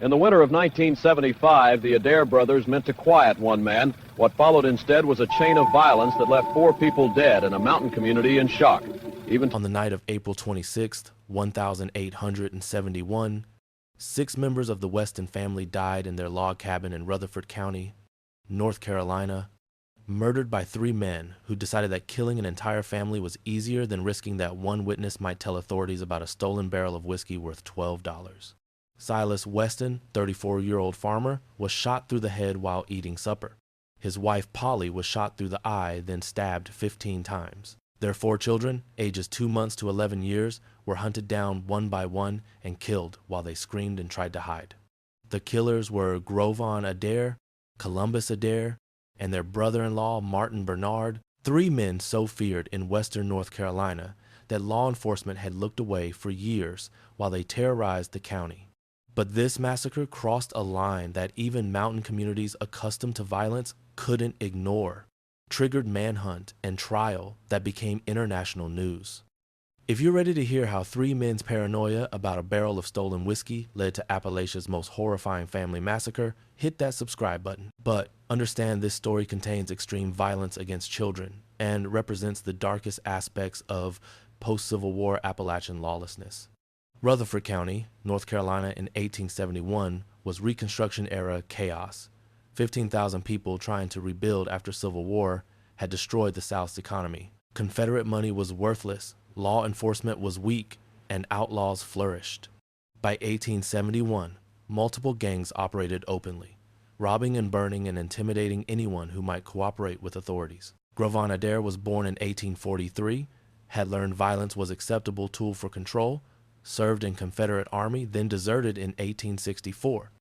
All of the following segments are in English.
In the winter of 1975, the Adair brothers meant to quiet one man. What followed instead was a chain of violence that left 4 people dead and a mountain community in shock. Even on the night of April 26, 1871, 6 members of the Weston family died in their log cabin in Rutherford County, North Carolina, murdered by 3 men who decided that killing an entire family was easier than risking that one witness might tell authorities about a stolen barrel of whiskey worth $12. Silas Weston, 34-year-old farmer, was shot through the head while eating supper. His wife Polly was shot through the eye, then stabbed 15 times. Their 4 children, ages 2 months to 11 years, were hunted down one by one and killed while they screamed and tried to hide. The killers were Grovan Adair, Columbus Adair, and their brother-in-law Martin Bernard, 3 men so feared in western North Carolina that law enforcement had looked away for years while they terrorized the county. But this massacre crossed a line that even mountain communities accustomed to violence couldn't ignore, triggered manhunt and trial that became international news. If you're ready to hear how 3 men's paranoia about a barrel of stolen whiskey led to Appalachia's most horrifying family massacre, hit that subscribe button. But understand this story contains extreme violence against children and represents the darkest aspects of post-Civil War Appalachian lawlessness. Rutherford County, North Carolina in 1871 was Reconstruction-era chaos. 15,000 people trying to rebuild after Civil War had destroyed the South's economy. Confederate money was worthless, law enforcement was weak, and outlaws flourished. By 1871, multiple gangs operated openly, robbing and burning and intimidating anyone who might cooperate with authorities. Grovan Adair was born in 1843, had learned violence was an acceptable tool for control, served in Confederate Army, then deserted in 1864.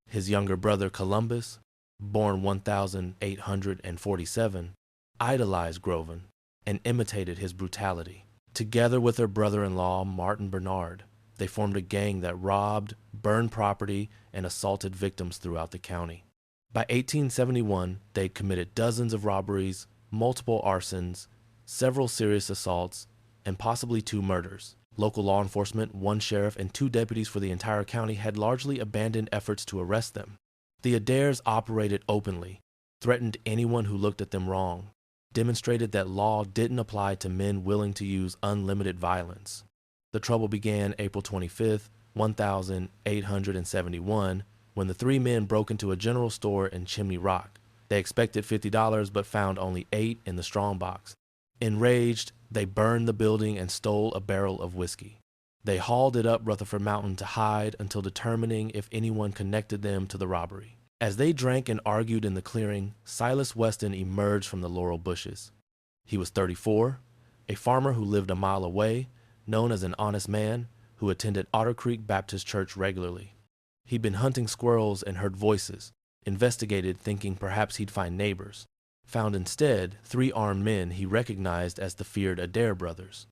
His younger brother Columbus, born 1847, idolized Grovan and imitated his brutality. Together with their brother-in-law Martin Bernard, they formed a gang that robbed, burned property, and assaulted victims throughout the county. By 1871, they'd committed dozens of robberies, multiple arsons, several serious assaults, and possibly 2 murders. Local law enforcement, 1 sheriff, and 2 deputies for the entire county had largely abandoned efforts to arrest them. The Adairs operated openly, threatened anyone who looked at them wrong, demonstrated that law didn't apply to men willing to use unlimited violence. The trouble began April 25, 1871, when the 3 men broke into a general store in Chimney Rock. They expected $50 but found only 8 in the strongbox. Enraged, they burned the building and stole a barrel of whiskey. They hauled it up Rutherford Mountain to hide until determining if anyone connected them to the robbery. As they drank and argued in the clearing, Silas Weston emerged from the laurel bushes. He was 34, a farmer who lived a mile away, known as an honest man who attended Otter Creek Baptist Church regularly. He'd been hunting squirrels and heard voices, investigated thinking perhaps he'd find neighbors. Found instead 3 armed men he recognized as the feared Adair brothers.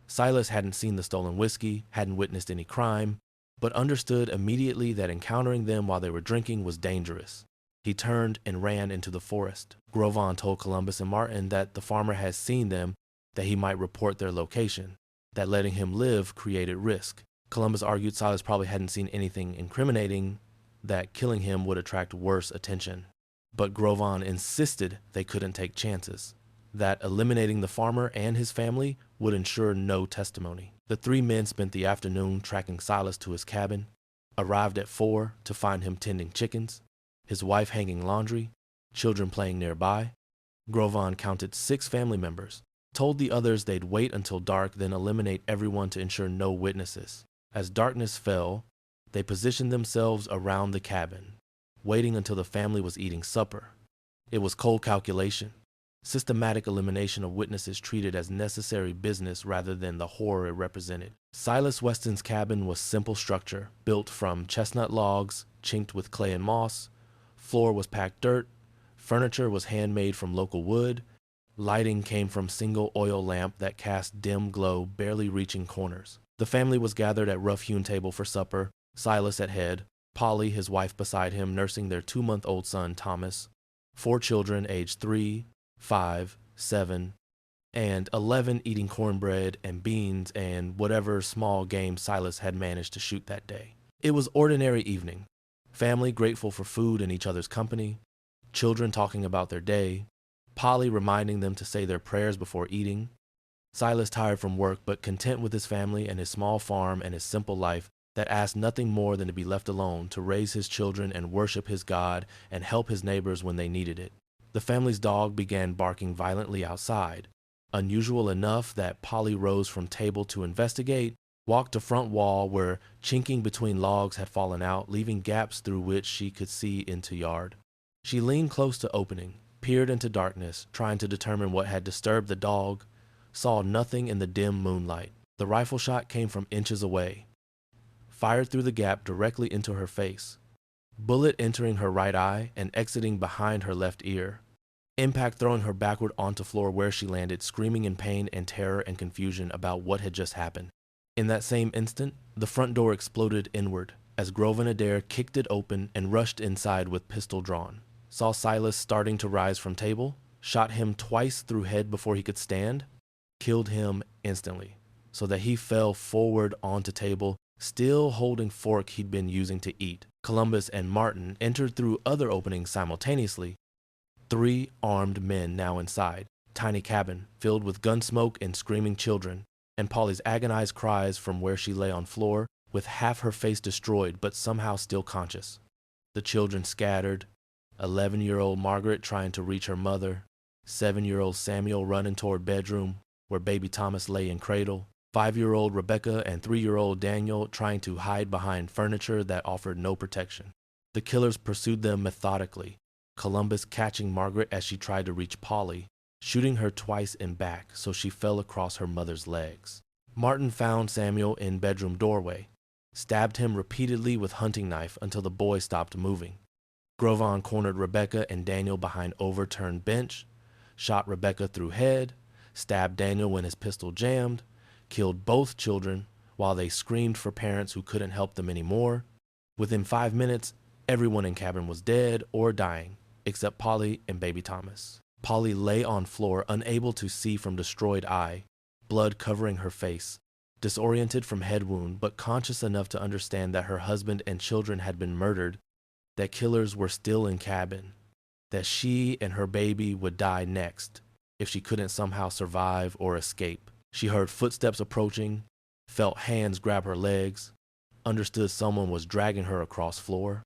Silas hadn't seen the stolen whiskey, hadn't witnessed any crime, but understood immediately that encountering them while they were drinking was dangerous. He turned and ran into the forest. Grovan told Columbus and Martin that the farmer had seen them, that he might report their location, that letting him live created risk. Columbus argued Silas probably hadn't seen anything incriminating, that killing him would attract worse attention. But Grovan insisted they couldn't take chances, that eliminating the farmer and his family would ensure no testimony. The 3 men spent the afternoon tracking Silas to his cabin, arrived at 4 to find him tending chickens, his wife hanging laundry, children playing nearby. Grovan counted 6 family members, told the others they'd wait until dark, then eliminate everyone to ensure no witnesses. As darkness fell, they positioned themselves around the cabin, waiting until the family was eating supper. It was cold calculation, systematic elimination of witnesses treated as necessary business rather than the horror it represented. Silas Weston's cabin was simple structure, built from chestnut logs, chinked with clay and moss. Floor was packed dirt. Furniture was handmade from local wood. Lighting came from single oil lamp that cast dim glow, barely reaching corners. The family was gathered at rough-hewn table for supper, Silas at head, Polly, his wife, beside him, nursing their 2-month-old son, Thomas, 4 children aged 3, 5, 7, and 11 eating cornbread and beans and whatever small game Silas had managed to shoot that day. It was ordinary evening. Family grateful for food and each other's company, children talking about their day, Polly reminding them to say their prayers before eating, Silas tired from work but content with his family and his small farm and his simple life that asked nothing more than to be left alone to raise his children and worship his God and help his neighbors when they needed it. The family's dog began barking violently outside, unusual enough that Polly rose from table to investigate, walked to front wall where chinking between logs had fallen out, leaving gaps through which she could see into yard. She leaned close to opening, peered into darkness, trying to determine what had disturbed the dog, saw nothing in the dim moonlight. The rifle shot came from inches away, fired through the gap directly into her face, bullet entering her right eye and exiting behind her left ear, impact throwing her backward onto floor where she landed, screaming in pain and terror and confusion about what had just happened. In that same instant, the front door exploded inward as Grovan Adair kicked it open and rushed inside with pistol drawn. Saw Silas starting to rise from table, shot him twice through head before he could stand, killed him instantly, so that he fell forward onto table, still holding fork he'd been using to eat. Columbus and Martin entered through other openings simultaneously. 3 armed men now inside, tiny cabin filled with gun smoke and screaming children, and Polly's agonized cries from where she lay on floor, with half her face destroyed but somehow still conscious. The children scattered, 11-year-old Margaret trying to reach her mother, 7-year-old Samuel running toward bedroom where baby Thomas lay in cradle, 5-year-old Rebecca and 3-year-old Daniel trying to hide behind furniture that offered no protection. The killers pursued them methodically, Columbus catching Margaret as she tried to reach Polly, shooting her twice in back so she fell across her mother's legs. Martin found Samuel in bedroom doorway, stabbed him repeatedly with hunting knife until the boy stopped moving. Grovan cornered Rebecca and Daniel behind overturned bench, shot Rebecca through head, stabbed Daniel when his pistol jammed, killed both children while they screamed for parents who couldn't help them anymore. Within 5 minutes, everyone in cabin was dead or dying, except Polly and baby Thomas. Polly lay on floor, unable to see from destroyed eye, blood covering her face, disoriented from head wound, but conscious enough to understand that her husband and children had been murdered, that killers were still in cabin, that she and her baby would die next if she couldn't somehow survive or escape. She heard footsteps approaching, felt hands grab her legs, understood someone was dragging her across floor.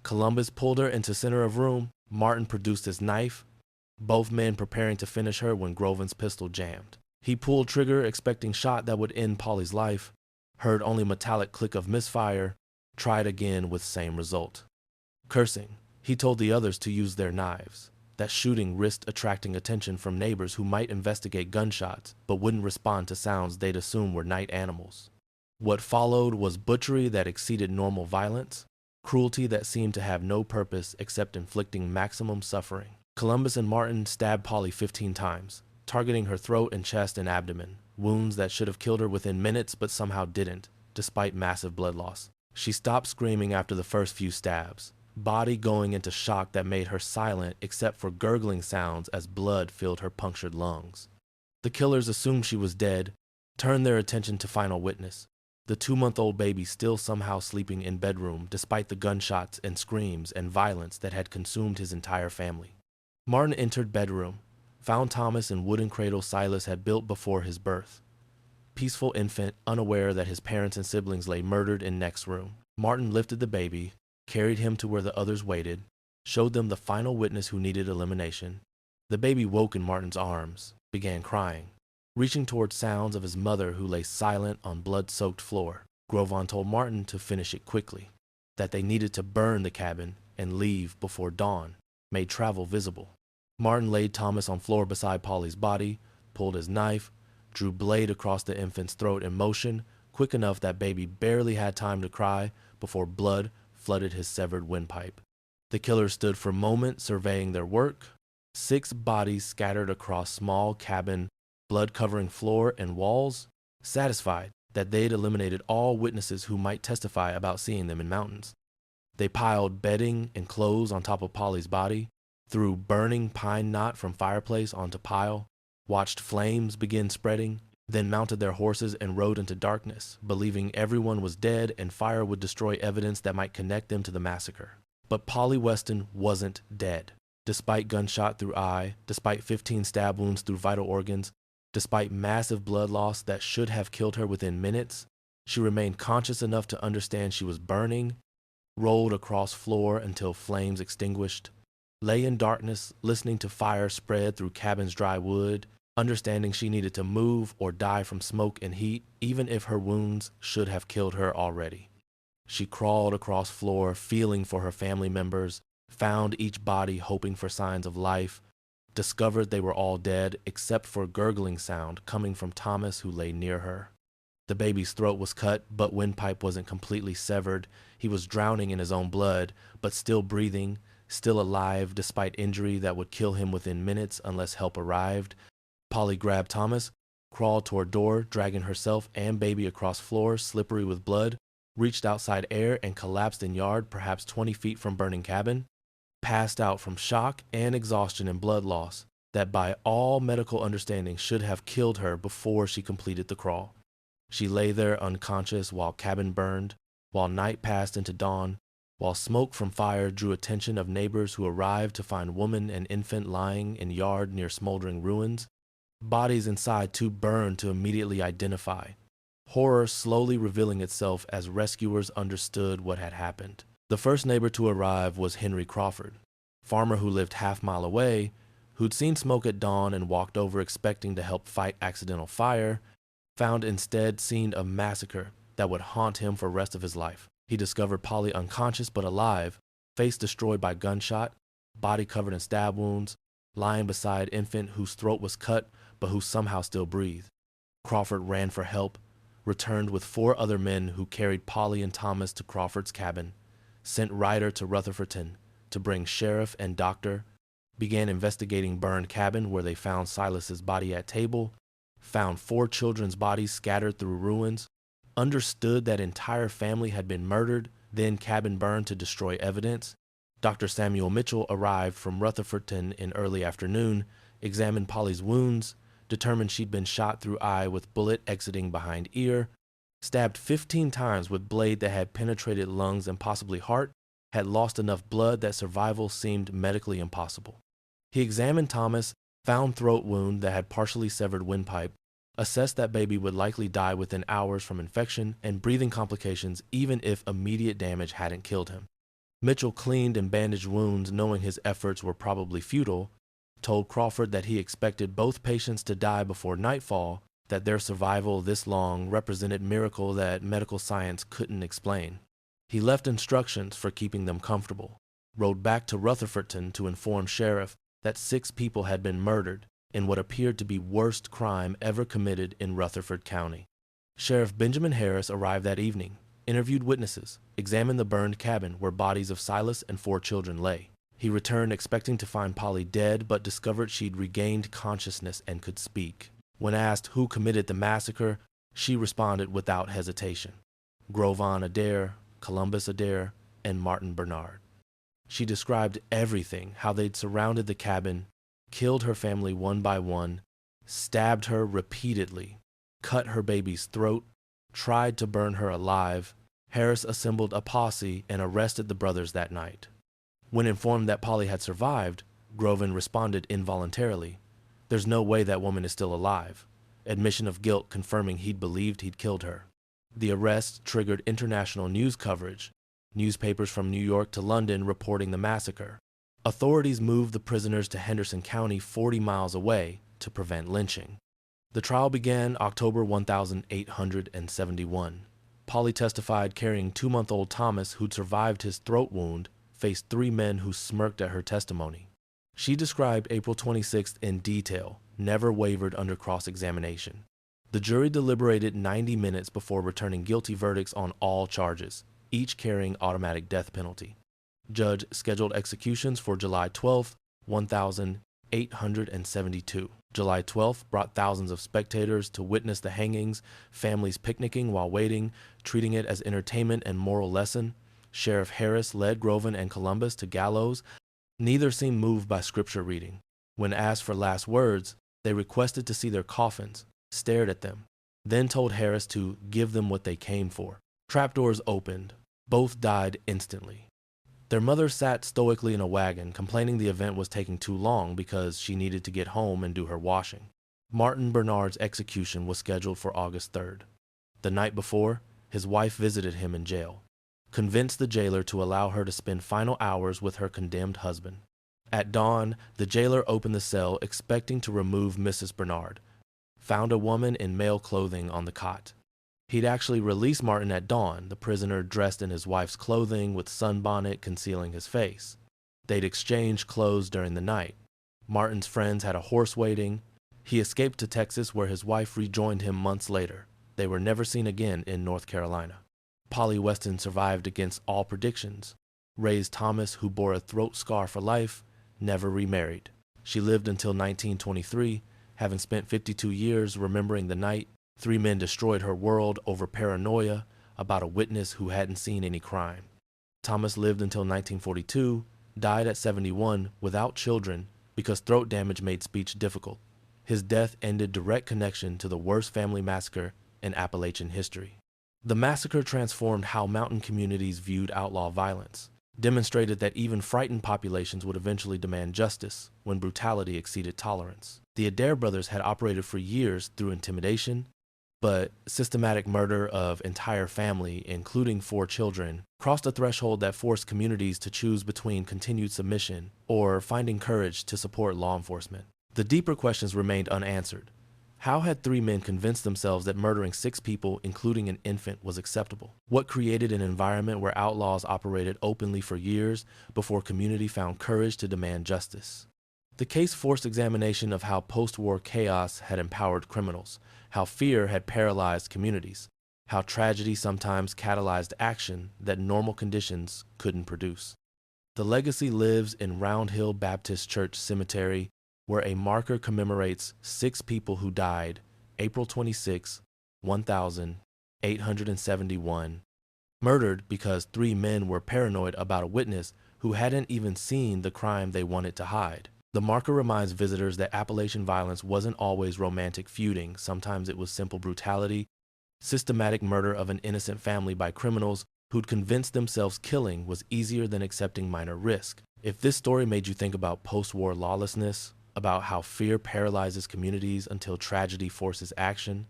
Columbus pulled her into center of room. Martin produced his knife, both men preparing to finish her when Grovan's pistol jammed. He pulled trigger expecting shot that would end Polly's life, heard only metallic click of misfire, tried again with same result. Cursing, he told the others to use their knives. That shooting risked attracting attention from neighbors who might investigate gunshots, but wouldn't respond to sounds they'd assume were night animals. What followed was butchery that exceeded normal violence, cruelty that seemed to have no purpose except inflicting maximum suffering. Columbus and Martin stabbed Polly 15 times, targeting her throat and chest and abdomen, wounds that should have killed her within minutes but somehow didn't, despite massive blood loss. She stopped screaming after the first few stabs, body going into shock that made her silent except for gurgling sounds as blood filled her punctured lungs. The killers assumed she was dead, turned their attention to final witness, the 2-month-old baby still somehow sleeping in bedroom despite the gunshots and screams and violence that had consumed his entire family. Martin entered bedroom, found Thomas in wooden cradle Silas had built before his birth. Peaceful infant, unaware that his parents and siblings lay murdered in next room. Martin lifted the baby, carried him to where the others waited, showed them the final witness who needed elimination. The baby woke in Martin's arms, began crying, reaching toward sounds of his mother who lay silent on blood-soaked floor. Grovan told Martin to finish it quickly, that they needed to burn the cabin and leave before dawn made travel visible. Martin laid Thomas on floor beside Polly's body, pulled his knife, drew blade across the infant's throat in motion, quick enough that baby barely had time to cry before blood flooded his severed windpipe. The killers stood for a moment surveying their work. 6 bodies scattered across small cabin, blood-covering floor and walls, satisfied that they'd eliminated all witnesses who might testify about seeing them in mountains. They piled bedding and clothes on top of Polly's body, threw burning pine knot from fireplace onto pile, watched flames begin spreading, then mounted their horses and rode into darkness, believing everyone was dead and fire would destroy evidence that might connect them to the massacre. But Polly Weston wasn't dead. Despite gunshot through eye, despite 15 stab wounds through vital organs, despite massive blood loss that should have killed her within minutes, she remained conscious enough to understand she was burning, rolled across floor until flames extinguished, lay in darkness, listening to fire spread through cabin's dry wood, understanding she needed to move or die from smoke and heat, even if her wounds should have killed her already. She crawled across floor, feeling for her family members, found each body hoping for signs of life, discovered they were all dead except for a gurgling sound coming from Thomas, who lay near her. The baby's throat was cut, but windpipe wasn't completely severed. He was drowning in his own blood, but still breathing, still alive despite injury that would kill him within minutes unless help arrived. Polly grabbed Thomas, crawled toward door, dragging herself and baby across floor, slippery with blood, reached outside air and collapsed in yard, perhaps 20 feet from burning cabin, passed out from shock and exhaustion and blood loss that by all medical understanding should have killed her before she completed the crawl. She lay there unconscious while cabin burned, while night passed into dawn, while smoke from fire drew attention of neighbors who arrived to find woman and infant lying in yard near smoldering ruins, bodies inside too burned to immediately identify, horror slowly revealing itself as rescuers understood what had happened. The first neighbor to arrive was Henry Crawford, farmer who lived half-mile away, who'd seen smoke at dawn and walked over expecting to help fight accidental fire, found instead scene of massacre that would haunt him for the rest of his life. He discovered Polly unconscious but alive, face destroyed by gunshot, body covered in stab wounds, lying beside infant whose throat was cut but who somehow still breathed. Crawford ran for help, returned with 4 other men who carried Polly and Thomas to Crawford's cabin, sent Ryder to Rutherfordton to bring sheriff and doctor, began investigating burned cabin where they found Silas's body at table, found 4 children's bodies scattered through ruins, understood that entire family had been murdered, then cabin burned to destroy evidence. Dr. Samuel Mitchell arrived from Rutherfordton in early afternoon, examined Polly's wounds, determined she'd been shot through eye with bullet exiting behind ear, stabbed 15 times with blade that had penetrated lungs and possibly heart, had lost enough blood that survival seemed medically impossible. He examined Thomas, found throat wound that had partially severed windpipe, assessed that baby would likely die within hours from infection and breathing complications even if immediate damage hadn't killed him. Mitchell cleaned and bandaged wounds knowing his efforts were probably futile, told Crawford that he expected both patients to die before nightfall, that their survival this long represented a miracle that medical science couldn't explain. He left instructions for keeping them comfortable, rode back to Rutherfordton to inform sheriff that 6 people had been murdered in what appeared to be worst crime ever committed in Rutherford County. Sheriff Benjamin Harris arrived that evening, interviewed witnesses, examined the burned cabin where bodies of Silas and 4 children lay. He returned expecting to find Polly dead, but discovered she'd regained consciousness and could speak. When asked who committed the massacre, she responded without hesitation: Grovan Adair, Columbus Adair, and Martin Bernard. She described everything, how they'd surrounded the cabin, killed her family one by one, stabbed her repeatedly, cut her baby's throat, tried to burn her alive. Harris assembled a posse and arrested the brothers that night. When informed that Polly had survived, Grovan responded involuntarily, "There's no way that woman is still alive," admission of guilt confirming he'd believed he'd killed her. The arrest triggered international news coverage, newspapers from New York to London reporting the massacre. Authorities moved the prisoners to Henderson County 40 miles away to prevent lynching. The trial began October 1871. Polly testified carrying 2-month-old Thomas, who'd survived his throat wound, faced 3 men who smirked at her testimony. She described April 26th in detail, never wavered under cross-examination. The jury deliberated 90 minutes before returning guilty verdicts on all charges, each carrying automatic death penalty. Judge scheduled executions for July 12th, 1872. July 12th brought thousands of spectators to witness the hangings, families picnicking while waiting, treating it as entertainment and moral lesson. Sheriff Harris led Grovan and Columbus to gallows. Neither seemed moved by scripture reading. When asked for last words, they requested to see their coffins, stared at them, then told Harris to give them what they came for. Trapdoors opened. Both died instantly. Their mother sat stoically in a wagon, complaining the event was taking too long because she needed to get home and do her washing. Martin Bernard's execution was scheduled for August 3rd. The night before, his wife visited him in jail, convinced the jailer to allow her to spend final hours with her condemned husband. At dawn, the jailer opened the cell expecting to remove Mrs. Bernard, found a woman in male clothing on the cot. He'd actually released Martin at dawn, the prisoner dressed in his wife's clothing with sunbonnet concealing his face. They'd exchanged clothes during the night. Martin's friends had a horse waiting. He escaped to Texas, where his wife rejoined him months later. They were never seen again in North Carolina. Polly Weston survived against all predictions. Raised Thomas, who bore a throat scar for life, never remarried. She lived until 1923, having spent 52 years remembering the night 3 men destroyed her world over paranoia about a witness who hadn't seen any crime. Thomas lived until 1942, died at 71 without children because throat damage made speech difficult. His death ended direct connection to the worst family massacre in Appalachian history. The massacre transformed how mountain communities viewed outlaw violence, demonstrated that even frightened populations would eventually demand justice when brutality exceeded tolerance. The Adair brothers had operated for years through intimidation, but systematic murder of entire family, including 4 children, crossed a threshold that forced communities to choose between continued submission or finding courage to support law enforcement. The deeper questions remained unanswered. How had 3 men convinced themselves that murdering 6 people, including an infant, was acceptable? What created an environment where outlaws operated openly for years before community found courage to demand justice? The case forced examination of how post-war chaos had empowered criminals, how fear had paralyzed communities, how tragedy sometimes catalyzed action that normal conditions couldn't produce. The legacy lives in Round Hill Baptist Church Cemetery, where a marker commemorates 6 people who died April 26, 1871, murdered because 3 men were paranoid about a witness who hadn't even seen the crime they wanted to hide. The marker reminds visitors that Appalachian violence wasn't always romantic feuding. Sometimes it was simple brutality, systematic murder of an innocent family by criminals who'd convinced themselves killing was easier than accepting minor risk. If this story made you think about post-war lawlessness, about how fear paralyzes communities until tragedy forces action,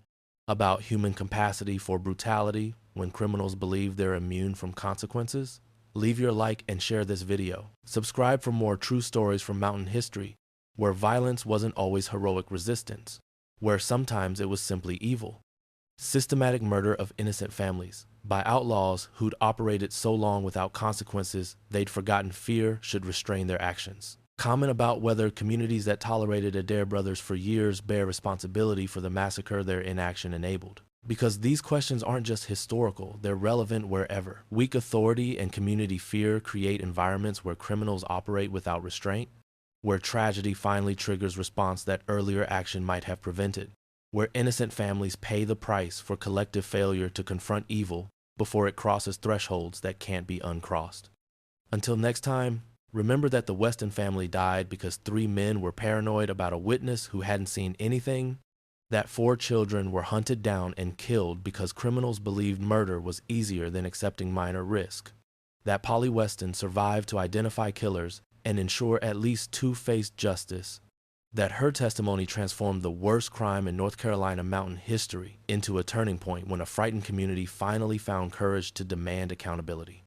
about human capacity for brutality when criminals believe they're immune from consequences, leave your like and share this video. Subscribe for more true stories from mountain history, where violence wasn't always heroic resistance, where sometimes it was simply evil. Systematic murder of innocent families by outlaws who'd operated so long without consequences they'd forgotten fear should restrain their actions. Comment about whether communities that tolerated Adair brothers for years bear responsibility for the massacre their inaction enabled. Because these questions aren't just historical, they're relevant wherever. Weak authority and community fear create environments where criminals operate without restraint, where tragedy finally triggers response that earlier action might have prevented, where innocent families pay the price for collective failure to confront evil before it crosses thresholds that can't be uncrossed. Until next time, remember that the Weston family died because 3 men were paranoid about a witness who hadn't seen anything, that 4 children were hunted down and killed because criminals believed murder was easier than accepting minor risk, that Polly Weston survived to identify killers and ensure at least 2 faced justice, that her testimony transformed the worst crime in North Carolina mountain history into a turning point when a frightened community finally found courage to demand accountability.